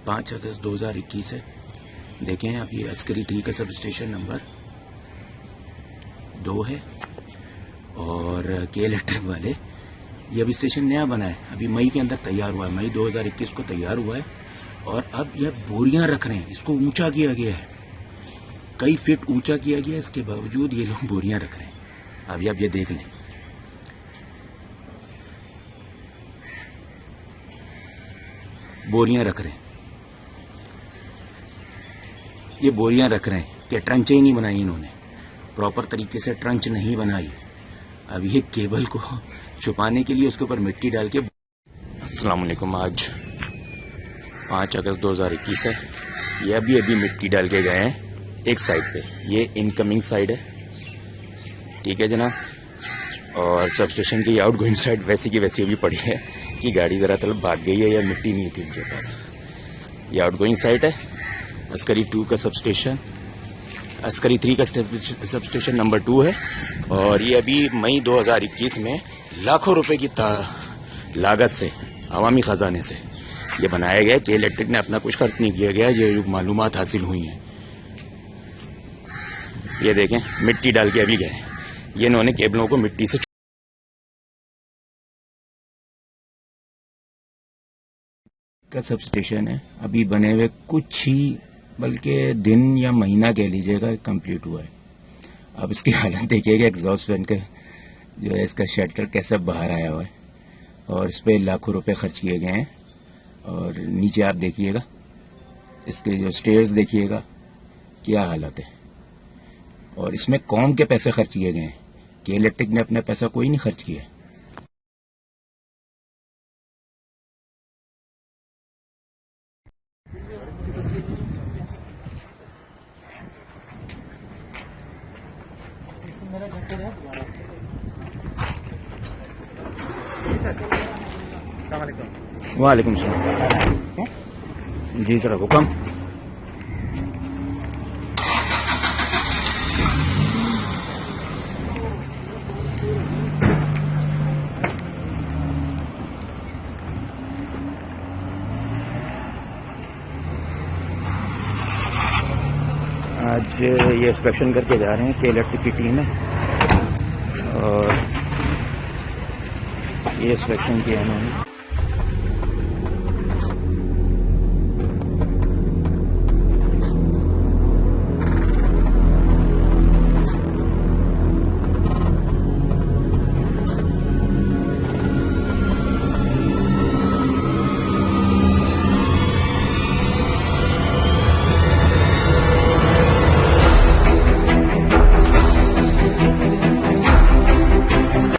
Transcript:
5 अगस्त 2021 है। देखें अब ये अस्करी 3 का सब स्टेशन नंबर 2 है और के इलेक्ट्रिक वाले ये अभी स्टेशन नया बना है, अभी मई के अंदर तैयार हुआ है, मई 2021 को तैयार हुआ है। और अब ये बोरियां रख रहे हैं, इसको ऊंचा किया गया है, कई फीट ऊंचा किया गया है, इसके बावजूद ये लोग बोरियां रख रहे हैं। अभी आप ये देख लें, बोरियां रख रहे हैं, ये बोरियां रख रहे हैं कि ट्रंच ही नहीं बनाई इन्होंने, प्रॉपर तरीके से ट्रंच नहीं बनाई। अब ये केबल को छुपाने के लिए उसके ऊपर मिट्टी डाल के। अस्सलाम वालेकुम, आज 5 अगस्त 2021 है। ये अभी मिट्टी डाल के गए हैं एक साइड पे, ये इनकमिंग साइड है, ठीक है जनाब। और सब स्टेशन की आउट गोइंग साइड वैसी की वैसी अभी पड़ी है कि गाड़ी ज़रा तलब भाग गई है या मिट्टी नहीं थी इनके पास। ये आउट गोइंग साइड है, अस्करी 2 का सब स्टेशन, अस्करी 3 का सब स्टेशन नंबर 2 है। और ये अभी मई 2021 में लाखों रुपए की लागत से, अवामी खजाने से ये बनाया गया कि इलेक्ट्रिक ने अपना कुछ खर्च नहीं किया गया, ये मालूमात हासिल हुई हैं। ये देखें, मिट्टी डाल के अभी गए, ये इन्होंने केबलों को मिट्टी से का सब स्टेशन है, अभी बने हुए कुछ ही बल्कि दिन या महीना कह लीजिएगा कंप्लीट हुआ है। अब इसकी हालत देखिएगा, एग्जॉस्ट फैन का जो है इसका शटर कैसे बाहर आया हुआ है और इस पर लाखों रुपए खर्च किए गए हैं। और नीचे आप देखिएगा, इसके जो स्टेयर्स देखिएगा क्या हालत है। और इसमें कौम के पैसे खर्च किए गए हैं कि इलेक्ट्रिक ने अपना पैसा कोई नहीं खर्च किया। वालेकुम सलाम जी सर, हुक्म। आज ये इंस्पेक्शन करके जा रहे हैं कि इलेक्ट्रिक की टीम है और ये इंस्पेक्शन किया इन्होंने।